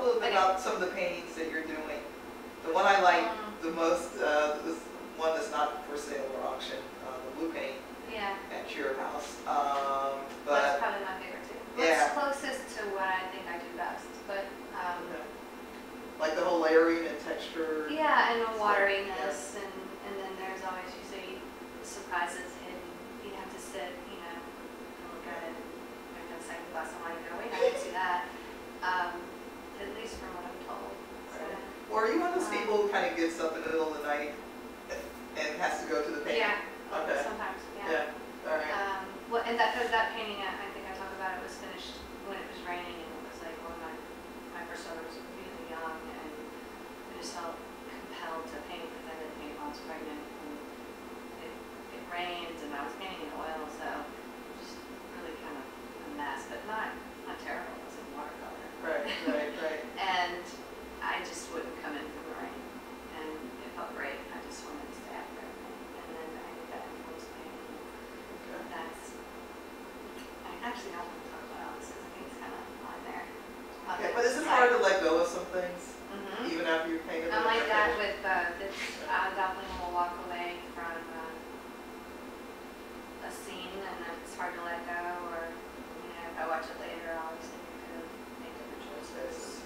little bit about some of the paintings that you're doing. The one I like the most is one that's not for sale or auction, the blue paint at your house. That's probably my favorite too. Yeah. What's closest to what I think I do best, but like the whole layering and texture. Yeah, and the wateriness, and then there's always usually surprises hidden. You have to sit, you know, and look at it. Maybe a second glass of wine, go, wait, I didn't see that. At least from what I'm told. So. Right. Or are you one of those people who kind of gets up in the middle of the night and has to go to the painting? Yeah. Okay. Sometimes. Yeah. All right. Well, and that painting, I think I talked about it, was finished when it was raining, and it was like one of my first photos was really young, and I just felt compelled to paint because I didn't paint while I was pregnant, and it rained, and I was painting in oil, so just really kind of a mess, but not terrible. It was in watercolor. Right. And I just wouldn't come in from the rain, and it felt great. I just wanted to stay after everything, and then I did that influence painting. Okay. I actually don't want to talk about all this because I think it's kind of on there. Okay, but is it hard to let go of some things, even after you've painted? I'm like that with this. I definitely will walk away from a scene, and it's hard to let go. Or if I watch it later, I'll always think I could have made different choices.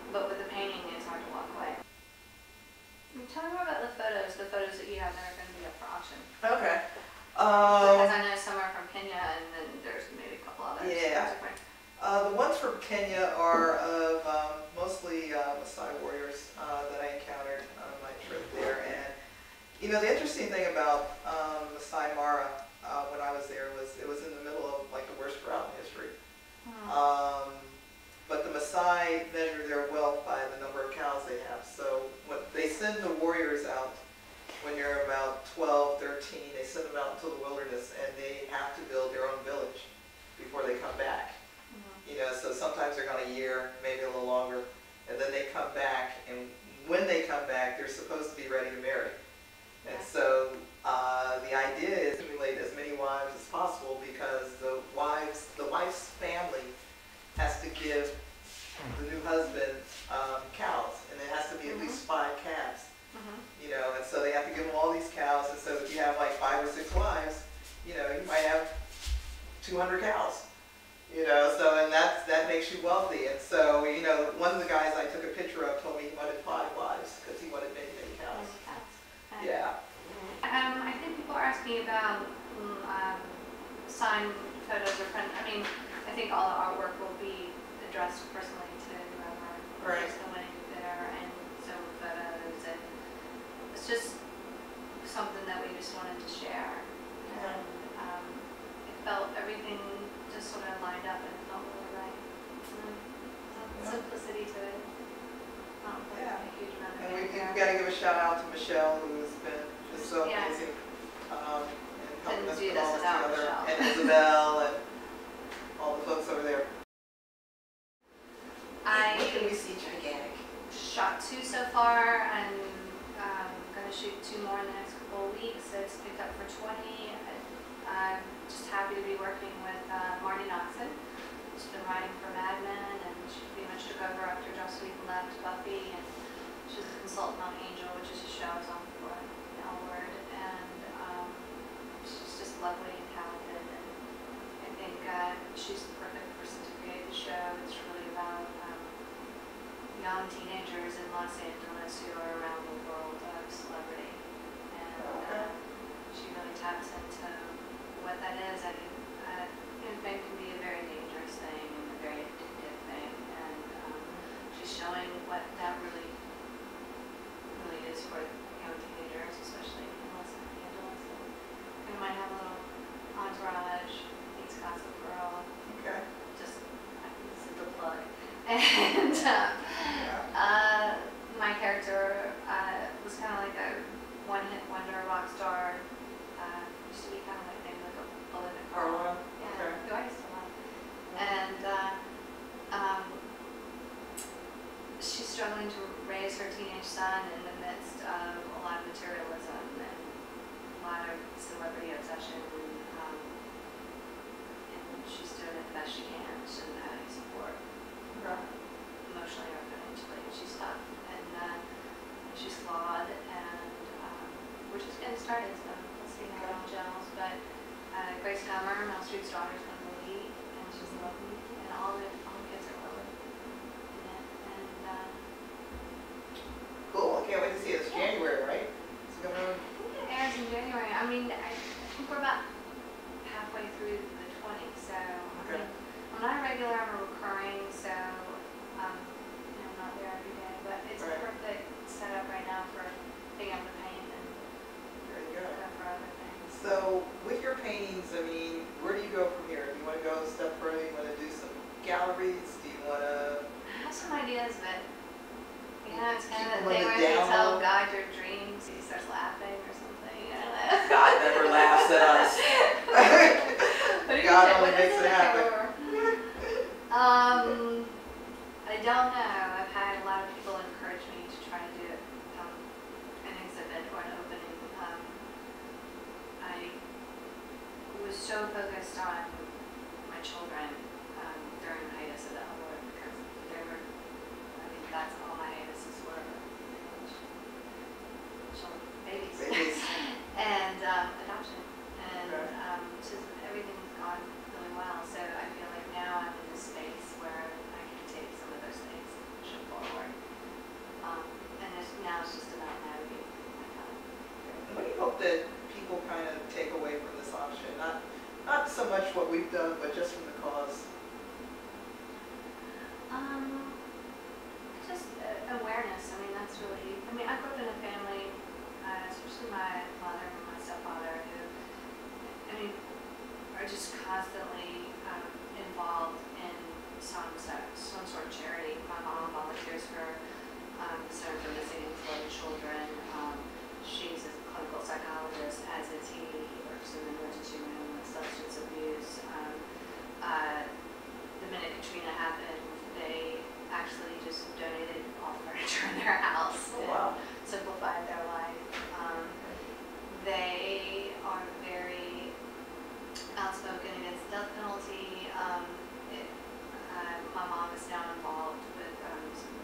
But with the painting, it's hard to walk away. Tell me more about the photos that you have that are going to be up for auction. Okay. Because I know some are from Kenya, and then there's maybe a couple others. Yeah. The ones from Kenya are of mostly Maasai warriors that I encountered on my trip there. And the interesting thing about Maasai Mara when I was there was it was in the middle of like the worst drought in history. But the Maasai measure their wealth by the number of cows they have. So when they send the warriors out when you're about 12, 13, they send them out into the wilderness, and they have to build their own village before they come back. So sometimes they're gone a year, maybe a little longer, and then they come back, and when they come back, they're supposed to be ready to marry. And so the idea is to accumulate as many wives as possible, because the wife's family has to give the new husband cows, and it has to be at least 5 calves. And so they have to give them all these cows, and so if you have like 5 or 6 wives, you might have 200 cows. And that makes you wealthy. And so, one of the guys I took a picture of told me he wanted 5 wives because he wanted many, many cows. Yeah. I think people are asking about signed photos or print. I mean, I think all the artwork will be addressed personally to whoever is the winning bidder, and so photos, and it's just something that we just wanted to share. And it felt everything just sort of lined up, and it felt really right. Simplicity to it. Not a huge amount of and we've got to give a shout out to Michelle, who's been just so amazing and helping us put all this together, and Isabel, and all the folks over there. What can we see gigantic? Shot 2 so far. I'm going to shoot 2 more in the next couple of weeks. It's picked up for 20. I'm just happy to be working with Marty Noxon. She's been writing for Mad Men, and she pretty much took over after Joss Whedon left Buffy, and she's a consultant on Angel, which is a show I was on before, L-Word, and she's just lovely and talented, and I think she's the perfect person to create the show. It's really about young teenagers in Los Angeles who are around the world of celebrity, and she really taps into what that is. I think fame can be a very dangerous thing and a very addictive thing, and she's showing what that really is for young teenagers, especially in Los Angeles. And we might have a little entourage, meets Gossip Girl. Okay. Just this is the plug. And my character was kind of like a one-hit wonder rock star. Used to be kind of like maybe like a bullet in a car. Who I used to love. And she's struggling to raise her teenage son in the midst of a lot of materialism and a lot of celebrity obsession. And she's doing it the best she can. She doesn't have any support. emotionally or financially. She's tough, and she's flawed, and we're just getting started, so let's see how it all gels. But Grace Hammer, Mel Street's daughter, is going to lead, and she's lovely, and all the kids are lovely in it. And Cool. I can't wait to see it. It's January, right? It's going to. I think it airs in January. I mean, I think we're about halfway through the 20, so Okay. I'm not a regular, I'm a recurring, so I'm not there every day, but it's a Right. perfect setup right now for being able to paint and There you go. for other things. So with your paintings, I mean, where do you go from here? Do you want to go a step further? You want to do some galleries? Do you want to? I have some ideas, but it's kind Keep of them the thing on where the you down tell low. God your dreams, he starts laughing or something. I don't know. God never laughs at us. What do you God think? only What makes is it happen. I don't know. I've had a lot of people encourage me to try to do an exhibit or an opening. I was so focused on my children during the hiatus of the award because they were, I mean, that's all my hiatuses were. Children, babies. Babies. And adoption. And Okay. just everything's gone really well. So I feel like now I'm in this space where I can take some of those things and push them forward. And now it's just about navigating my time. What do you hope that people kind of take away from this auction? Not so much what we've done, but just from the cause. Just awareness. I mean, that's really. I mean, I grew up in a family, especially my mother and my stepfather, who, I mean, are just constantly involved in some sort of charity. My mom volunteers for the Center for Missing and Exploited Children. She's a clinical psychologist, as is he. He works in the emergency room with substance abuse. The minute Katrina happened, they actually just donated all the furniture in their house Oh, wow. and simplified their life. They are very outspoken against the death penalty. My mom is now involved with some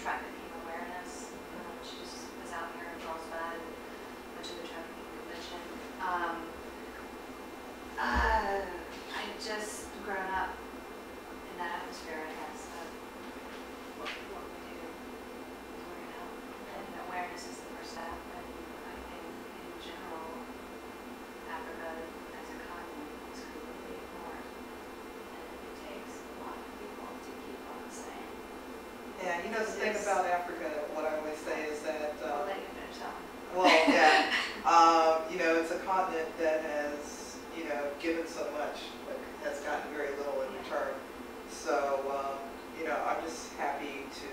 trafficking awareness. She just was out here in Carlsbad and went to the trafficking convention. I just grown up in that atmosphere, I guess, of what we do is we're going to help. And awareness is the first step. And I think in general, Africa as a continent is completely ignored. And it takes a lot of people to keep on saying. Yeah, you know, the thing about Africa, what I always say is that, I'll let you finish that one. well, yeah, you know, it's a continent that has, given so much, but has gotten very little in return. So, I'm just happy to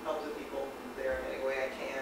help the people there in any way I can.